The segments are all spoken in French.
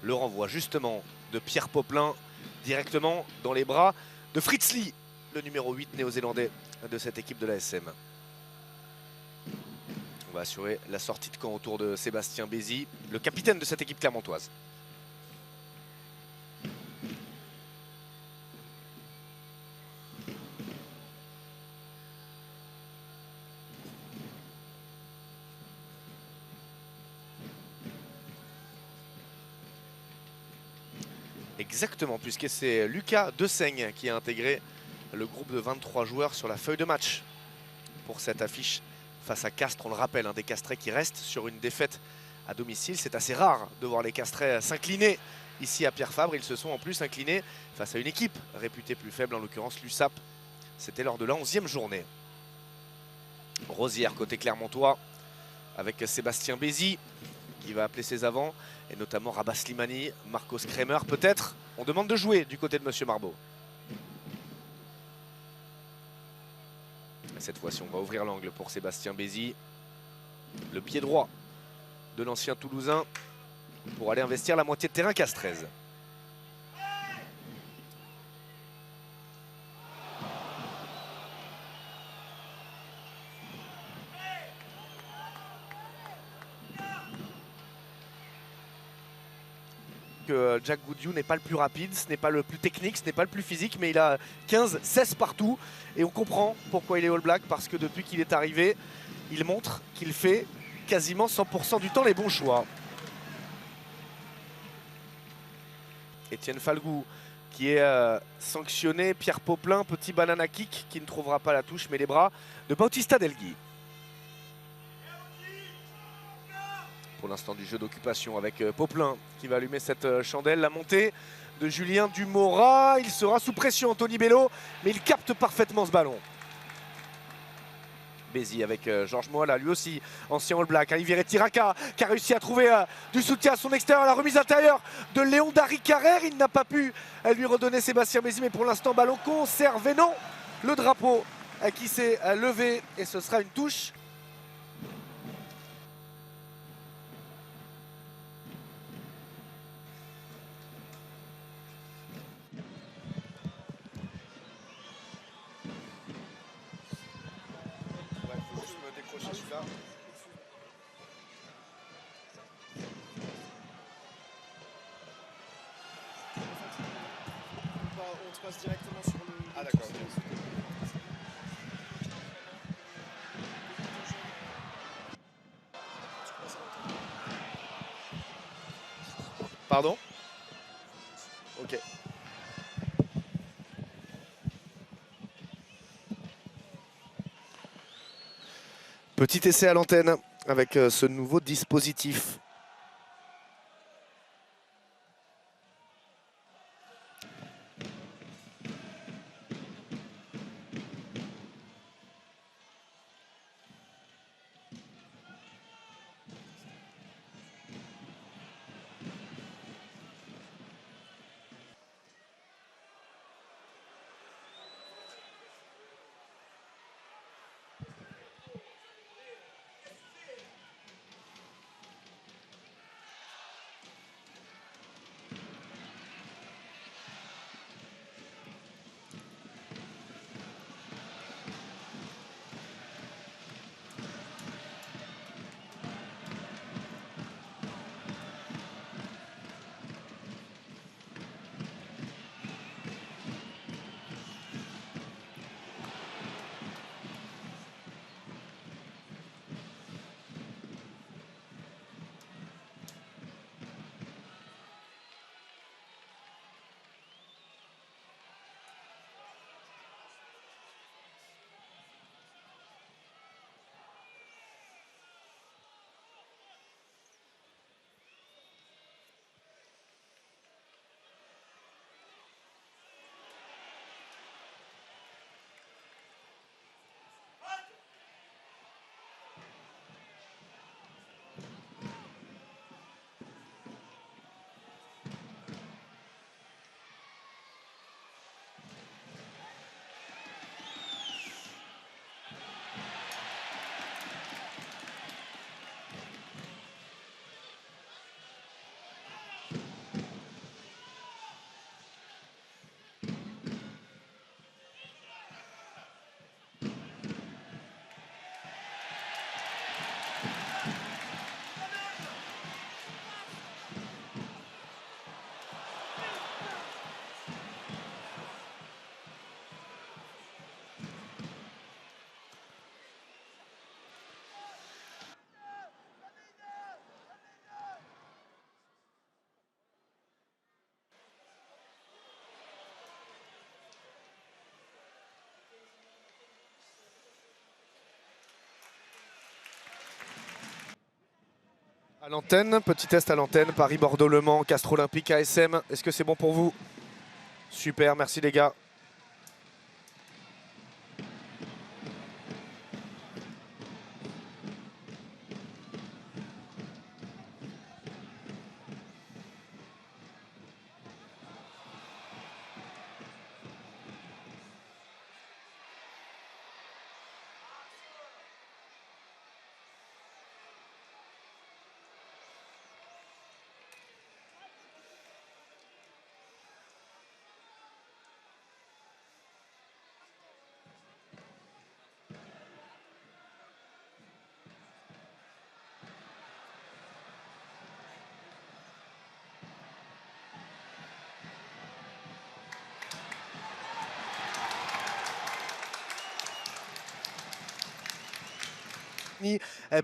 Le renvoi justement de Pierre Poplin directement dans les bras de Fritz Lee, le numéro 8 néo-zélandais de cette équipe de la SM. On va assurer la sortie de camp autour de Sébastien Bézi, le capitaine de cette équipe clermontoise. Exactement, puisque c'est Lucas Desaigne qui a intégré le groupe de 23 joueurs sur la feuille de match pour cette affiche face à Castres. On le rappelle, des Castrets qui restent sur une défaite à domicile. C'est assez rare de voir les Castrets s'incliner ici à Pierre Fabre. Ils se sont en plus inclinés face à une équipe réputée plus faible, en l'occurrence l'USAP. C'était lors de la 11e journée. Rosière côté clermontois avec Sébastien Bézi qui va appeler ses avants, et notamment Rabat Slimani, Marcos Kremer peut-être. On demande de jouer du côté de Monsieur Marbeau. Cette fois-ci, on va ouvrir l'angle pour Sébastien Bézi. Le pied droit de l'ancien Toulousain pour aller investir la moitié de terrain castraise. Que Jack Goudiou n'est pas le plus rapide, ce n'est pas le plus technique, ce n'est pas le plus physique, mais il a 15-16 partout. Et on comprend pourquoi il est All Black, parce que depuis qu'il est arrivé, il montre qu'il fait quasiment 100% du temps les bons choix. Étienne Falgou qui est sanctionné, Pierre Poplin, petit banana kick qui ne trouvera pas la touche, mais les bras de Bautista Delgui. Pour l'instant du jeu d'occupation avec Poplin qui va allumer cette chandelle. La montée de Julien Dumora, il sera sous pression Anthony Bello, mais il capte parfaitement ce ballon. Bézi avec Georges Moala, lui aussi ancien All Black, Iviré Tiraka qui a réussi à trouver du soutien à son extérieur. La remise intérieure de Léon Dari Carrère, il n'a pas pu lui redonner Sébastien Bézi, mais pour l'instant ballon conservé. Non, le drapeau qui s'est levé et ce sera une touche. On te passe directement sur le... Ah d'accord. Pardon? Ok. Petit essai à l'antenne avec ce nouveau dispositif. À l'antenne, petit test à l'antenne, Paris-Bordeaux-Le Mans, Castres Olympique ASM. Est-ce que c'est bon pour vous? Super, merci les gars.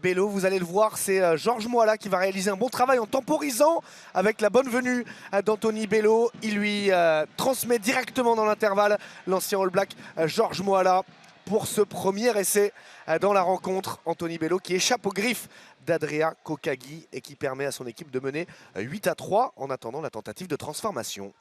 Bello, vous allez le voir, c'est Georges Moala qui va réaliser un bon travail en temporisant avec la bonne venue d'Anthony Bello. Il lui transmet directement dans l'intervalle l'ancien All Black Georges Moala pour ce premier essai dans la rencontre. Anthony Bello qui échappe aux griffes d'Adria Kokagi et qui permet à son équipe de mener 8-3 en attendant la tentative de transformation.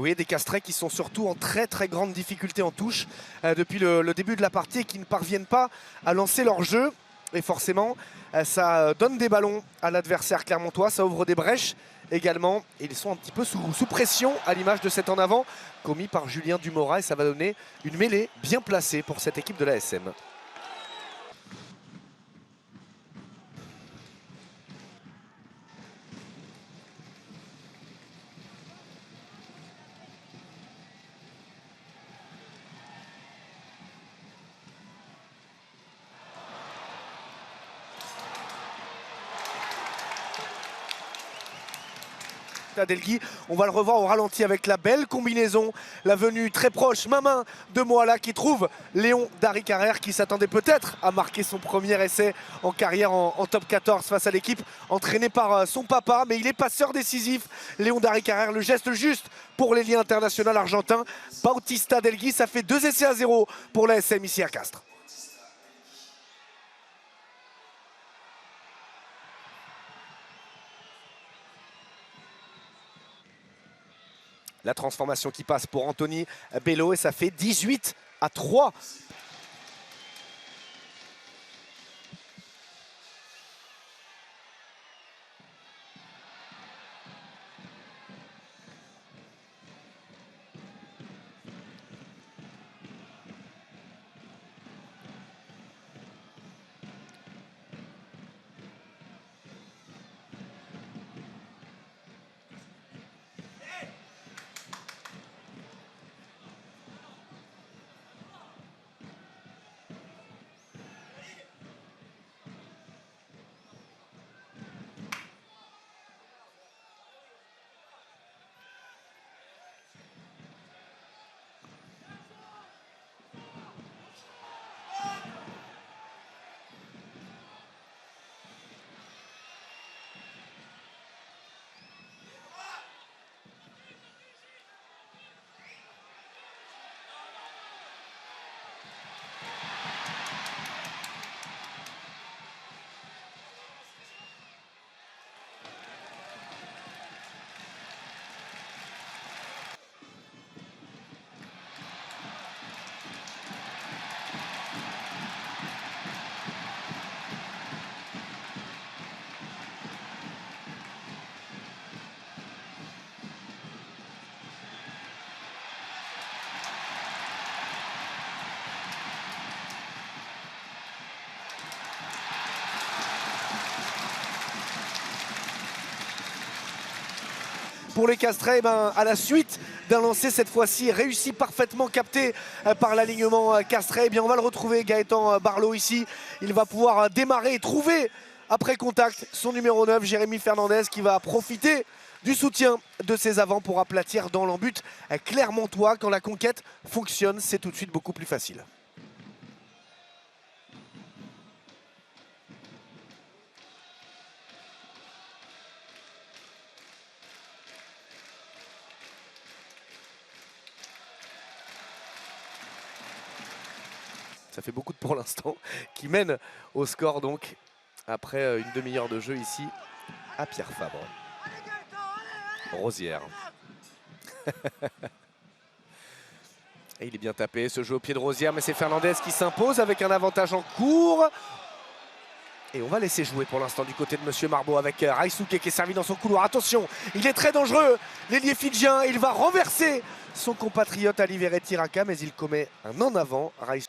Oui, des castrets qui sont surtout en très grande difficulté en touche depuis le début de la partie et qui ne parviennent pas à lancer leur jeu. Et forcément, ça donne des ballons à l'adversaire clermontois, ça ouvre des brèches également. Et ils sont un petit peu sous pression à l'image de cet en avant commis par Julien Dumora. Et ça va donner une mêlée bien placée pour cette équipe de l'ASM. Delgui, on va le revoir au ralenti avec la belle combinaison, la venue très proche, main de Moala qui trouve Léon Dari-Carrère qui s'attendait peut-être à marquer son premier essai en carrière en top 14 face à l'équipe entraînée par son papa, mais il est passeur décisif. Léon Dari-Carrère, le geste juste pour l'ailier international argentin. Bautista Delgui, ça fait 2-0 pour l'ASM ici à Castres. La transformation qui passe pour Anthony Bello et ça fait 18-3. pour les Castrets. À la suite d'un lancer cette fois-ci réussi, parfaitement capté par l'alignement Castrais, on va le retrouver, Gaëtan Barlow ici. Il va pouvoir démarrer et trouver après contact son numéro 9, Jérémy Fernandez, qui va profiter du soutien de ses avants pour aplatir dans l'embut clermontois. Quand la conquête fonctionne, c'est tout de suite beaucoup plus facile. Ça fait beaucoup de pour l'instant, qui mène au score donc après une demi-heure de jeu ici à Pierre Fabre. Rosière. Et il est bien tapé, ce jeu au pied de Rosière, mais c'est Fernandez qui s'impose avec un avantage en cours. Et on va laisser jouer pour l'instant du côté de Monsieur Marbeau avec Raisuke qui est servi dans son couloir. Attention, il est très dangereux, l'ailier fidjien. Il va renverser son compatriote Aliveretti Raka, mais il commet un en avant. Raisuke.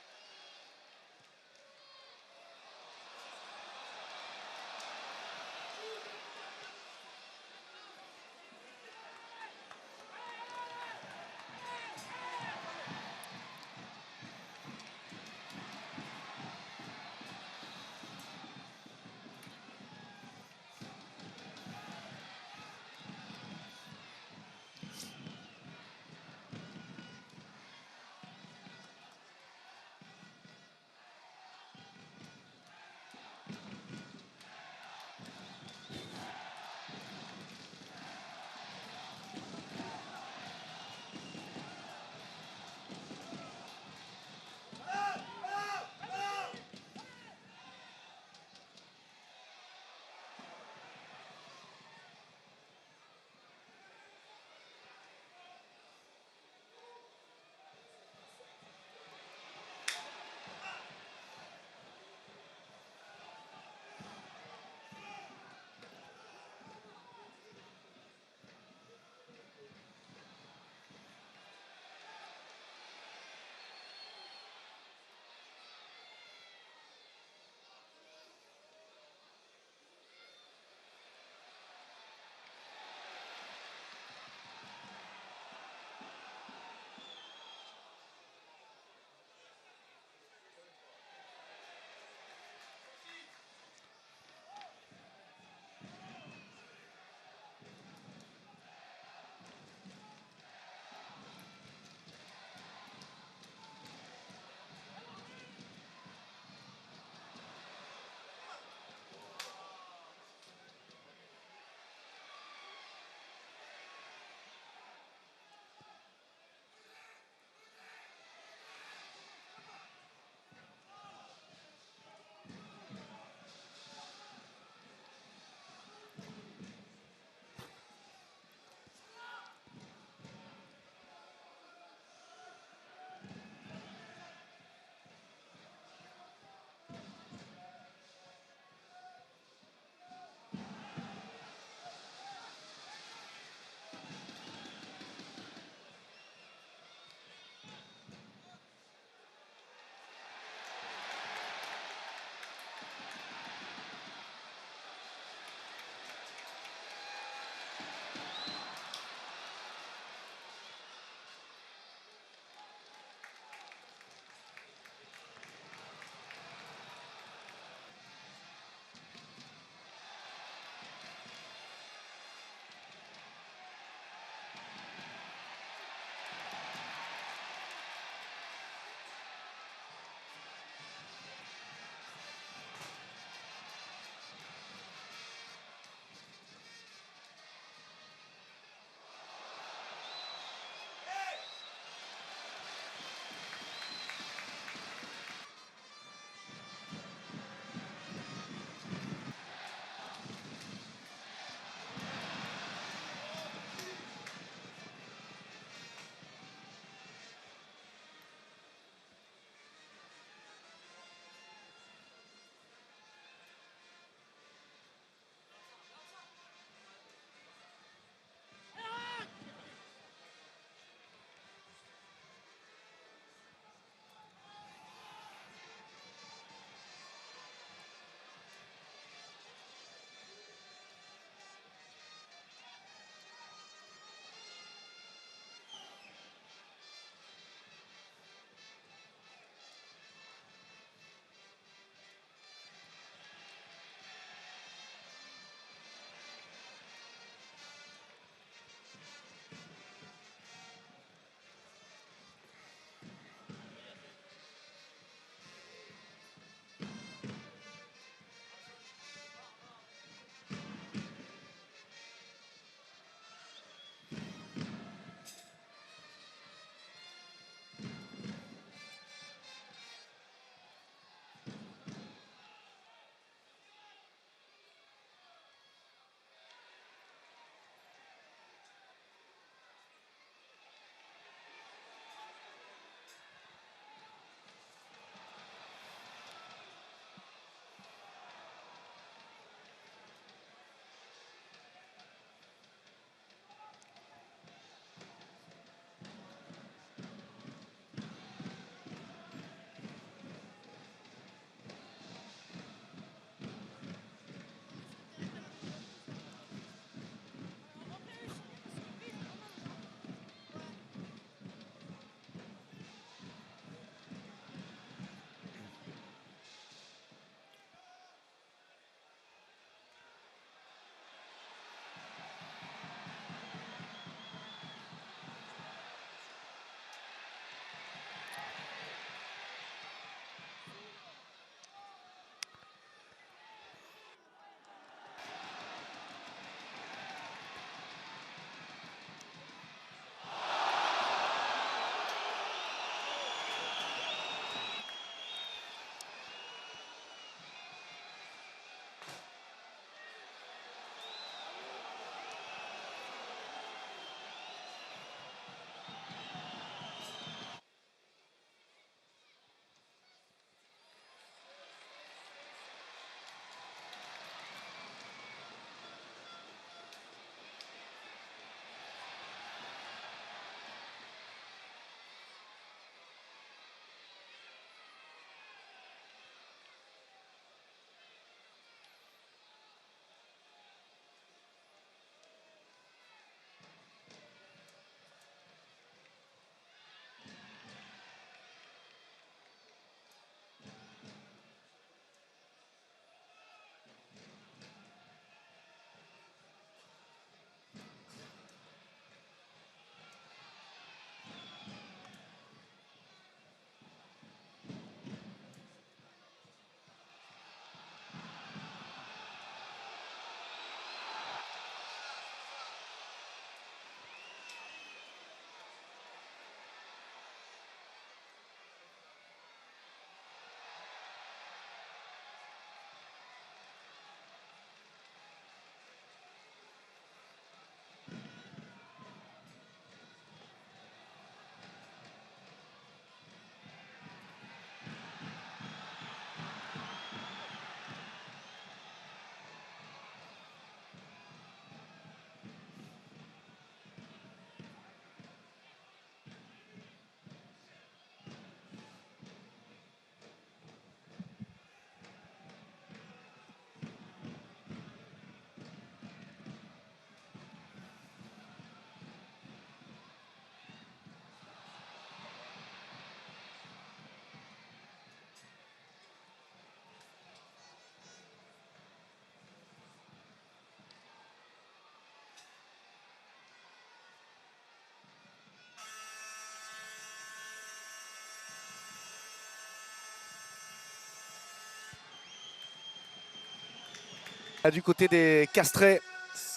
Du côté des Castrets,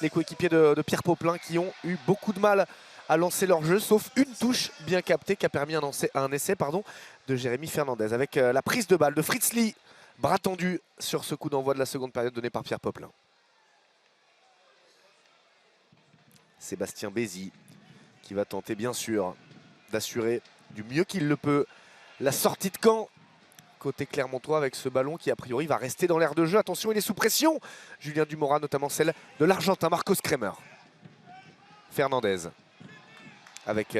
les coéquipiers de Pierre Popelin qui ont eu beaucoup de mal à lancer leur jeu, sauf une touche bien captée qui a permis un essai de Jérémy Fernandez. Avec la prise de balle de Fritz Lee, bras tendu sur ce coup d'envoi de la seconde période donné par Pierre Popelin. Sébastien Bézi qui va tenter bien sûr d'assurer du mieux qu'il le peut la sortie de camp côté clermontois avec ce ballon qui a priori va rester dans l'aire de jeu. Attention, il est sous pression. Julien Dumora, notamment celle de l'Argentin Marcos Kremer. Fernandez avec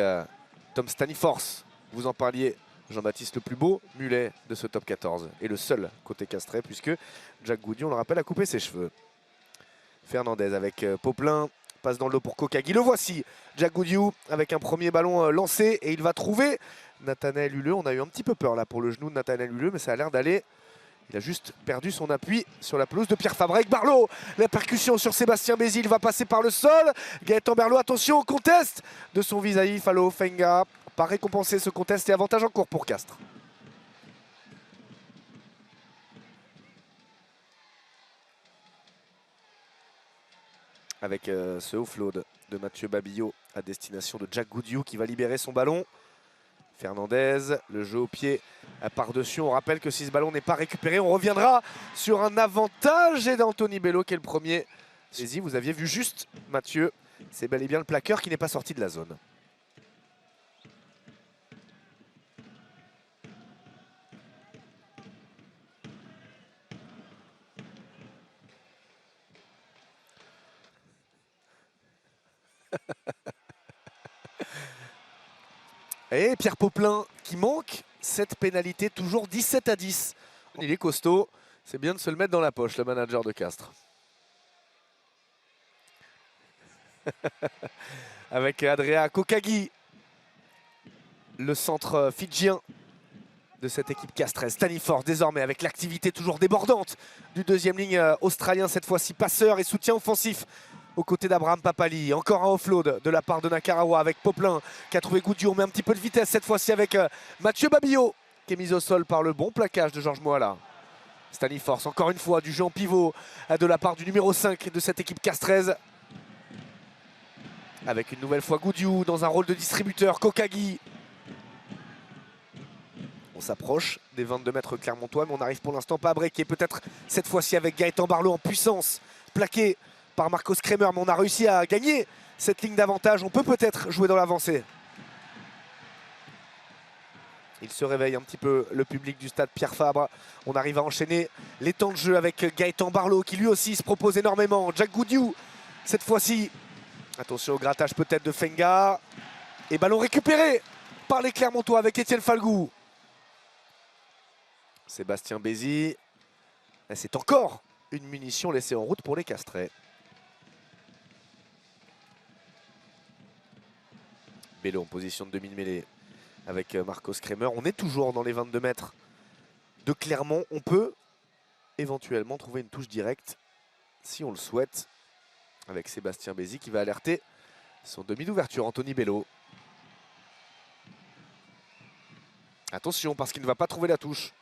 Tom Staniforce. Vous en parliez, Jean-Baptiste, le plus beau mulet de ce top 14 et le seul côté Castrais puisque Jack Goudiou, on le rappelle, a coupé ses cheveux. Fernandez avec Popelin. Passe dans le lot pour Kokagi. Le voici, Jack Goudiou avec un premier ballon lancé et il va trouver Nathanaël Huleux. On a eu un petit peu peur là pour le genou de Nathanaël Huleux, mais ça a l'air d'aller. Il a juste perdu son appui sur la pelouse de Pierre Fabre avec Barlow. La percussion sur Sébastien Bézi, il va passer par le sol. Gaëtan Berlot, attention au contest de son vis-à-vis. Falo Fenga, pas récompensé ce contest et avantage en cours pour Castres. Avec ce offload de Mathieu Babillot à destination de Jack Goudiou qui va libérer son ballon. Fernandez, le jeu au pied par-dessus. On rappelle que si ce ballon n'est pas récupéré, on reviendra sur un avantage et d'Anthony Bello qui est le premier. Saisi, vous aviez vu juste Mathieu. C'est bel et bien le plaqueur qui n'est pas sorti de la zone. Et Pierre Popelin qui manque cette pénalité, toujours 17-10. Il est costaud, c'est bien de se le mettre dans la poche, le manager de Castres. Avec Adria Kokagi, le centre fidjien de cette équipe castraise. Staniforce désormais avec l'activité toujours débordante du deuxième ligne australien, cette fois-ci passeur et soutien offensif aux côtés d'Abraham Papali. Encore un offload de la part de Nakarawa avec Popelin qui a trouvé Goudiou. On met un petit peu de vitesse cette fois-ci avec Mathieu Babillot qui est mis au sol par le bon plaquage de Georges Moala. Staniforce, encore une fois, du jeu en pivot de la part du numéro 5 de cette équipe castraise. Avec une nouvelle fois Goudiou dans un rôle de distributeur. Kokagi. On s'approche des 22 mètres clermontois, mais on n'arrive pour l'instant pas à breaker. Peut-être cette fois-ci avec Gaëtan Barlow en puissance, plaqué par Marcos Kremer, mais on a réussi à gagner cette ligne d'avantage. On peut peut-être jouer dans l'avancée. Il se réveille un petit peu, le public du stade Pierre Fabre. On arrive à enchaîner les temps de jeu avec Gaëtan Barlow qui lui aussi se propose énormément. Jack Goudiou, cette fois-ci. Attention au grattage peut-être de Fenga. Et ballon récupéré par les Clermontois avec Étienne Falgou. Sébastien Bézi. C'est encore une munition laissée en route pour les Castrais. Bello en position de demi-mêlée avec Marcos Kremer. On est toujours dans les 22 mètres de Clermont. On peut éventuellement trouver une touche directe si on le souhaite. Avec Sébastien Bézi qui va alerter son demi d'ouverture, Anthony Bello. Attention parce qu'il ne va pas trouver la touche.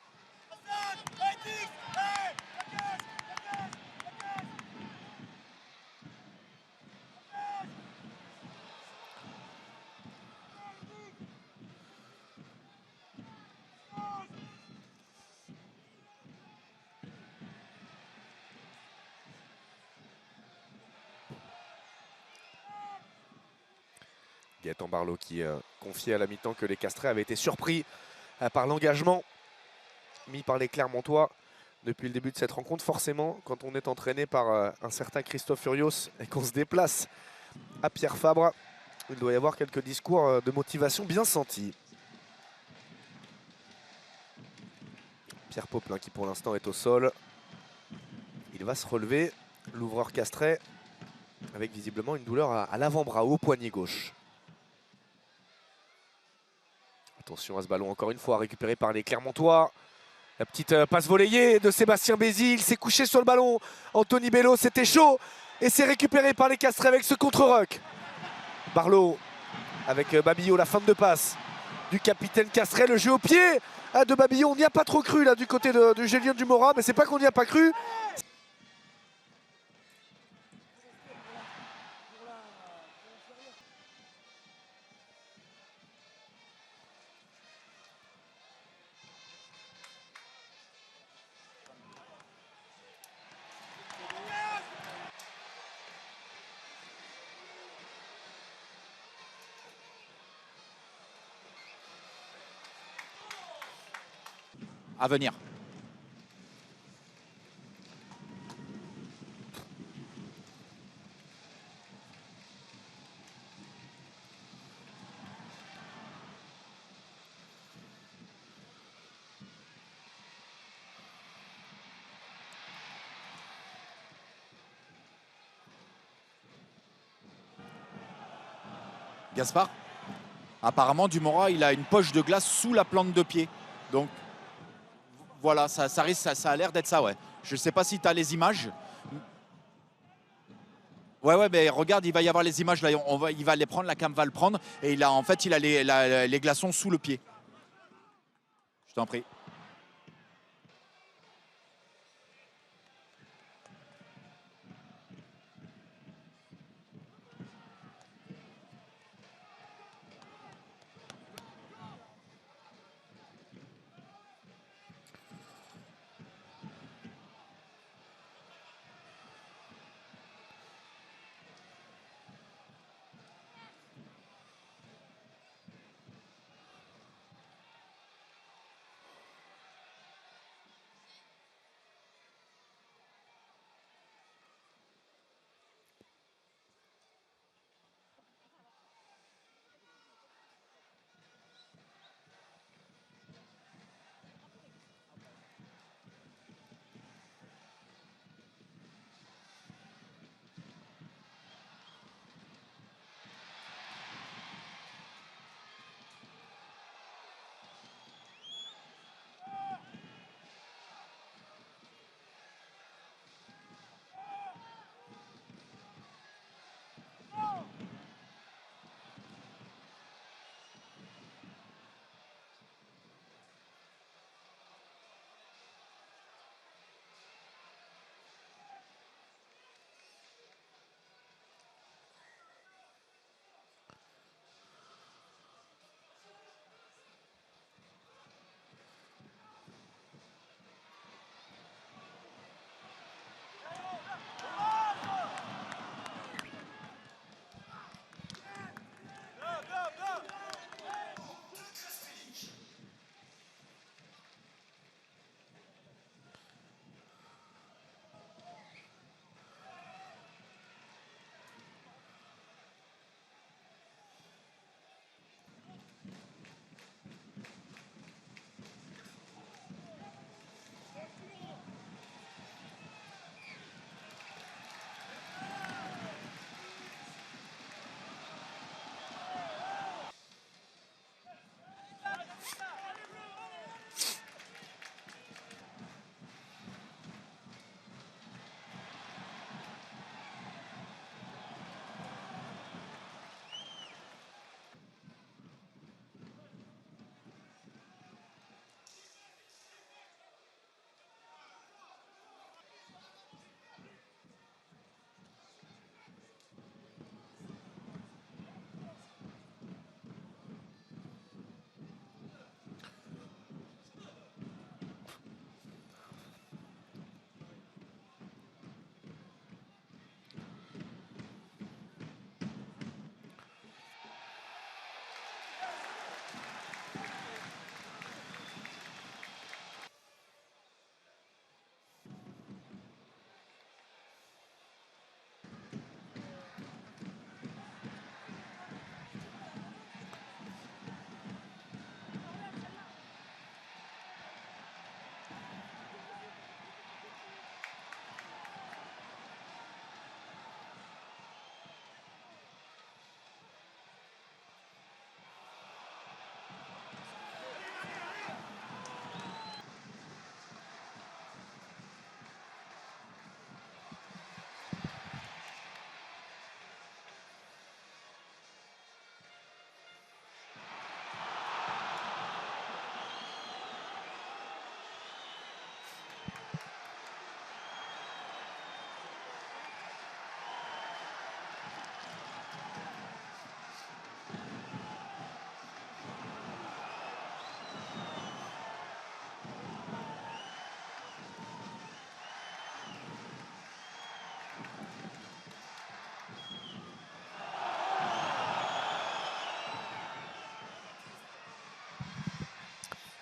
Gaëtan Barlow qui confiait à la mi-temps que les Castrais avaient été surpris par l'engagement mis par les Clermontois depuis le début de cette rencontre. Forcément, quand on est entraîné par un certain Christophe Furios et qu'on se déplace à Pierre Fabre, il doit y avoir quelques discours de motivation bien sentis. Pierre Popelin qui pour l'instant est au sol. Il va se relever, l'ouvreur Castrais, avec visiblement une douleur à l'avant-bras, au poignet gauche. Attention à ce ballon encore une fois récupéré par les Clermontois. La petite passe volleyée de Sébastien Bézi. Il s'est couché sur le ballon. Anthony Bello, c'était chaud. Et c'est récupéré par les Castrais avec ce contre-rock. Barlow avec Babillot, la fin de passe du capitaine Castrais. Le jeu au pied de Babillot. On n'y a pas trop cru là du côté de Julien Dumora. Mais c'est pas qu'on n'y a pas cru. à venir. Gaspard, apparemment Dumora il a une poche de glace sous la plante de pied. Donc voilà, ça a l'air d'être ça, ouais. Je ne sais pas si tu as les images. Ouais, mais regarde, il va y avoir les images là. Il va les prendre, la cam va le prendre. Et il a les glaçons sous le pied. Je t'en prie.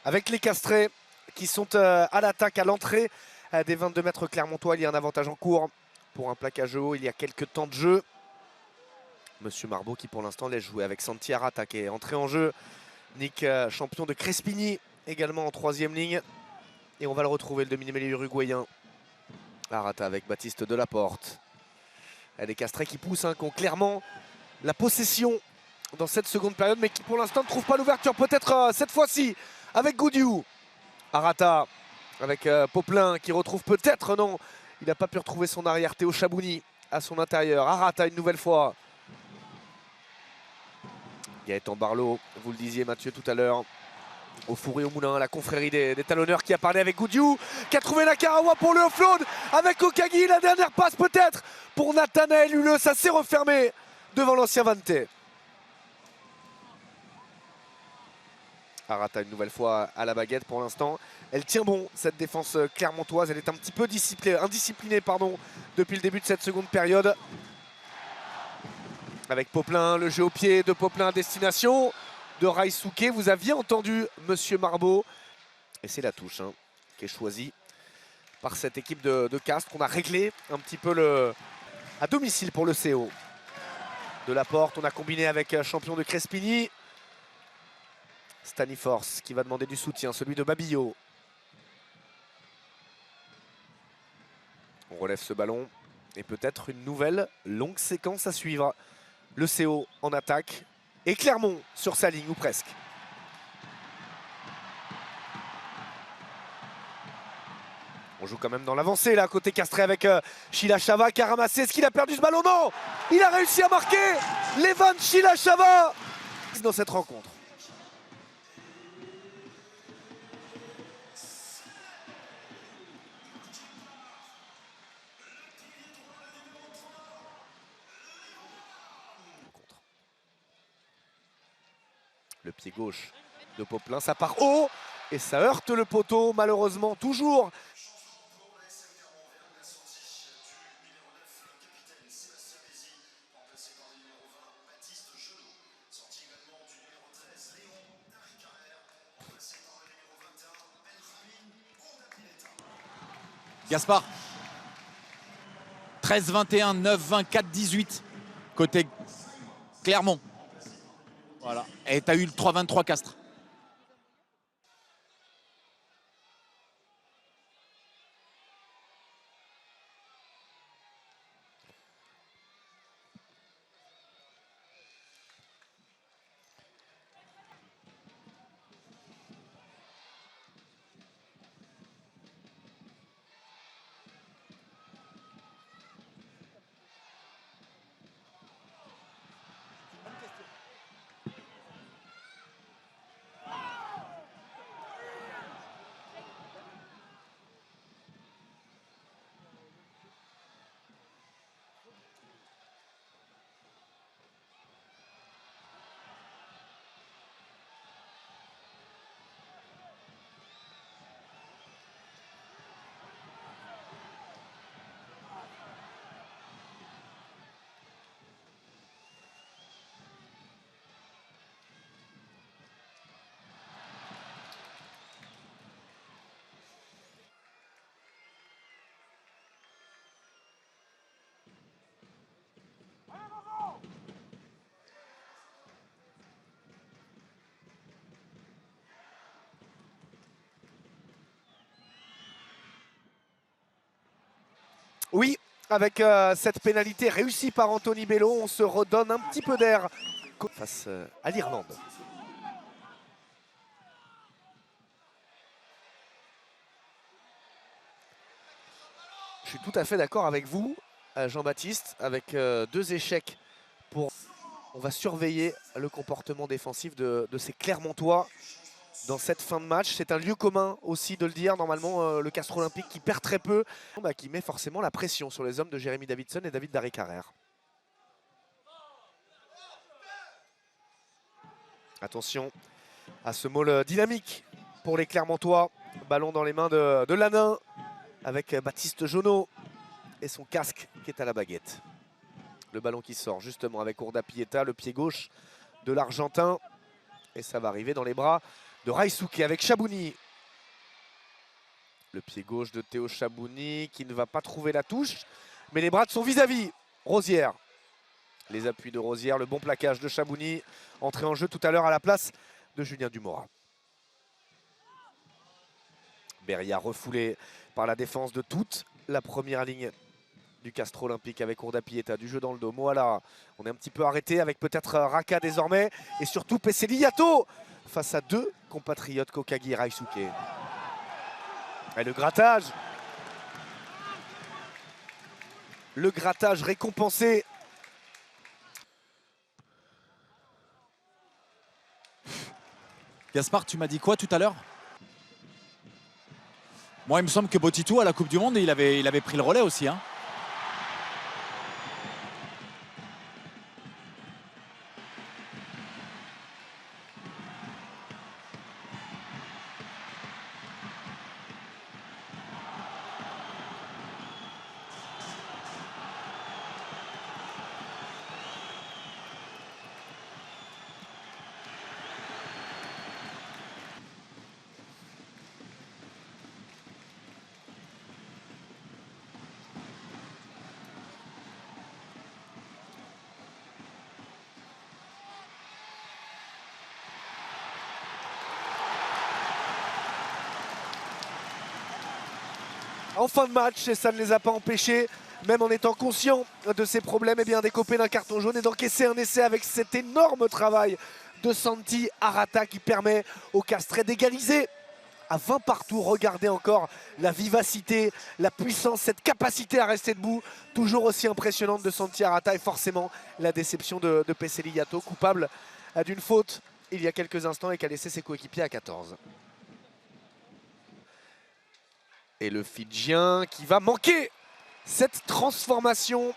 Avec les Castrés qui sont à l'attaque, à l'entrée des 22 mètres clermontois. Il y a un avantage en cours pour un plaquage haut. Il y a quelques temps de jeu. Monsieur Marbeau qui pour l'instant laisse jouer avec Santi Arata qui est entré en jeu. Nick, champion de Crespigny, également en troisième ligne. Et on va le retrouver, le demi-mêlée uruguayen. Arata avec Baptiste Delaporte. Il y a des Castrets qui poussent, qui ont clairement la possession dans cette seconde période, mais qui pour l'instant ne trouvent pas l'ouverture. Peut-être cette fois-ci avec Goudiou. Arata avec Poplin qui retrouve peut-être, non, il n'a pas pu retrouver son arrière. Théo Chabouni à son intérieur. Arata une nouvelle fois. Gaëtan Barlow, vous le disiez Mathieu tout à l'heure, au four et au moulin, la confrérie des talonneurs qui a parlé avec Goudiou, qui a trouvé Nakarawa pour le offload avec Okagi, la dernière passe peut-être pour Nathanaël Huleux, ça s'est refermé devant l'ancien Vante. Arata une nouvelle fois à la baguette pour l'instant. Elle tient bon cette défense clermontoise, elle est un petit peu indisciplinée depuis le début de cette seconde période. Avec Poplin, le jeu au pied de Poplin à destination de Raisuke. Vous aviez entendu Monsieur Marbeau. Et c'est la touche qui est choisie par cette équipe de Castres. On a réglé un petit peu à domicile pour le CO. Delaporte, on a combiné avec champion de Crespigny. Staniforce qui va demander du soutien, celui de Babillot. On relève ce ballon et peut-être une nouvelle longue séquence à suivre. Le CO en attaque et Clermont sur sa ligne ou presque. On joue quand même dans l'avancée là, côté Castré avec Chilachava qui a ramassé. Est-ce qu'il a perdu ce ballon? Non, il a réussi à marquer. Levan Chilachava dans cette rencontre. Le pied gauche de Poplin, ça part haut et ça heurte le poteau malheureusement toujours. Gaspard. 13-21, 9-20, 4-18 côté Clermont. Voilà. Et tu as eu le 3-23 Castres. Oui, avec cette pénalité réussie par Anthony Bello, on se redonne un petit peu d'air face à l'Irlande. Je suis tout à fait d'accord avec vous, Jean-Baptiste, avec deux échecs pour... On va surveiller le comportement défensif de ces Clermontois dans cette fin de match. C'est un lieu commun aussi de le dire. Normalement, le Castres Olympique qui perd très peu, qui met forcément la pression sur les hommes de Jérémy Davidson et David Daré-Carrère. Attention à ce maul dynamique pour les Clermontois. Ballon dans les mains de Lanin avec Baptiste Jonot et son casque qui est à la baguette. Le ballon qui sort justement avec Urda Pieta, le pied gauche de l'Argentin. Et ça va arriver dans les bras de Raisuke avec Chabouni. Le pied gauche de Théo Chabouni qui ne va pas trouver la touche. Mais les Brats sont vis-à-vis. Rosière. Les appuis de Rosière, le bon plaquage de Chabouni. Entré en jeu tout à l'heure à la place de Julien Dumora. Beria refoulé par la défense de toute la première ligne du Castres Olympique avec Urdapieta, du jeu dans le dos. Moala, on est un petit peu arrêté avec peut-être Raka désormais. Et surtout Peseliato face à deux compatriotes, Kokagi et Raisuke. Et le grattage. Le grattage récompensé. Gaspard, tu m'as dit quoi tout à l'heure? Moi, il me semble que Botitou, à la Coupe du Monde, il avait pris le relais aussi. Hein. En fin de match, et ça ne les a pas empêchés, même en étant conscients de ces problèmes, d'écoper d'un carton jaune et d'encaisser un essai avec cet énorme travail de Santi Arata qui permet au Castres d'égaliser à 20 partout. Regardez encore la vivacité, la puissance, cette capacité à rester debout, toujours aussi impressionnante de Santi Arata, et forcément la déception de Peseliato, coupable d'une faute il y a quelques instants et qui a laissé ses coéquipiers à 14. Et le Fidjien qui va manquer cette transformation.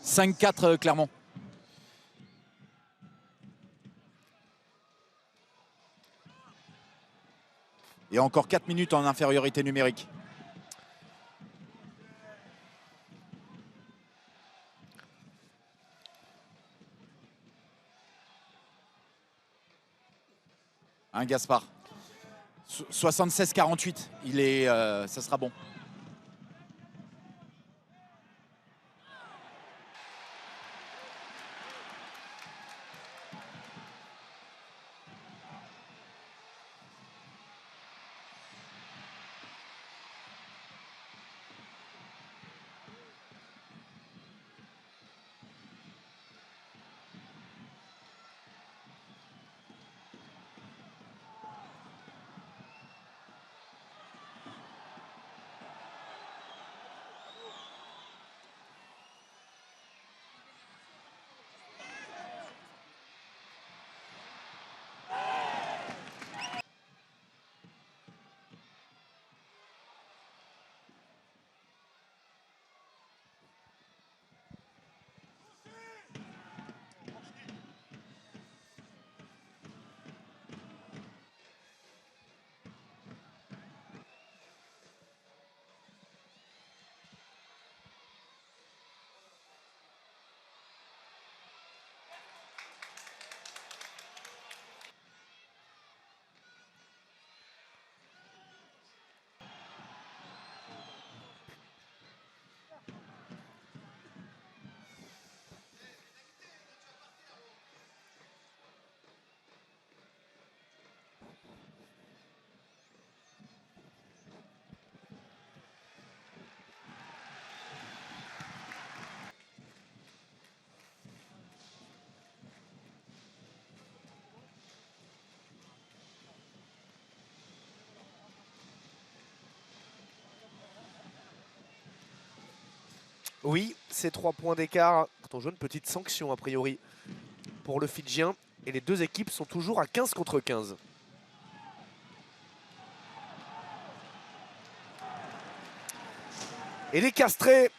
« 5-4 Clermont. Et encore 4 minutes en infériorité numérique. Hein, Gaspard. 76-48. Ça sera bon. Oui, c'est 3 points d'écart. Carton jaune, petite sanction a priori pour le Fidjien. Et les deux équipes sont toujours à 15 contre 15. Et les Castrés.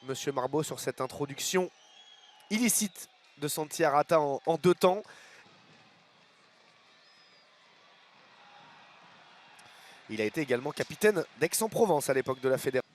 Monsieur Marbeau sur cette introduction illicite de Santi Arata en 2 temps. Il a été également capitaine d'Aix-en-Provence à l'époque de la fédération.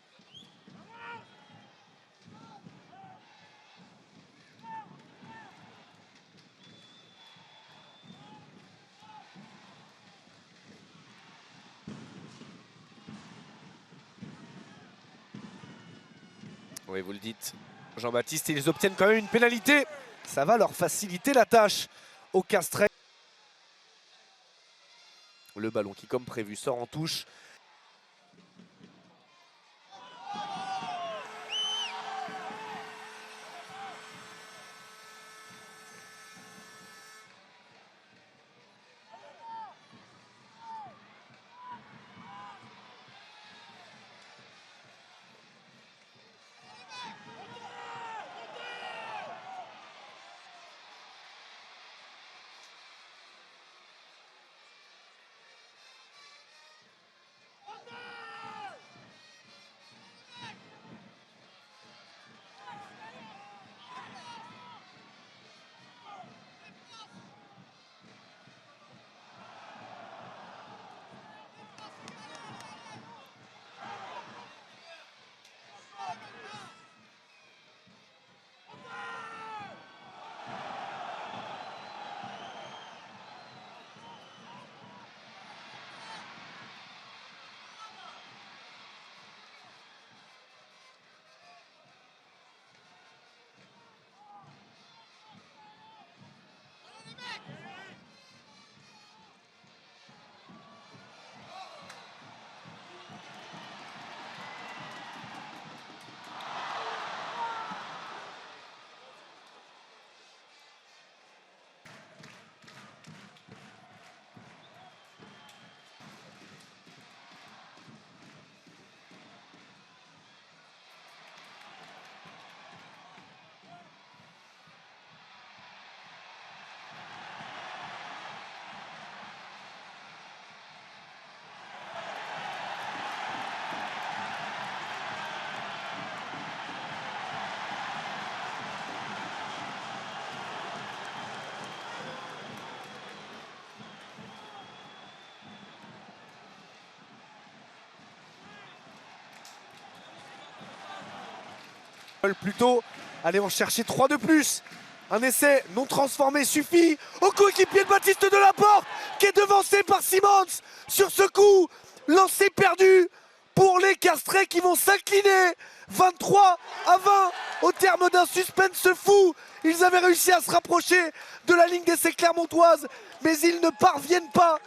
Oui, vous le dites, Jean-Baptiste, ils obtiennent quand même une pénalité. Ça va leur faciliter la tâche aux Castrés. Le ballon qui, comme prévu, sort en touche. Plutôt aller en chercher 3 de plus. Un essai non transformé suffit au coéquipier de Baptiste Delaporte qui est devancé par Simons sur ce coup. Lancé perdu pour les Castrés qui vont s'incliner 23 à 20 au terme d'un suspense fou. Ils avaient réussi à se rapprocher de la ligne d'essai clermontoise, mais ils ne parviennent pas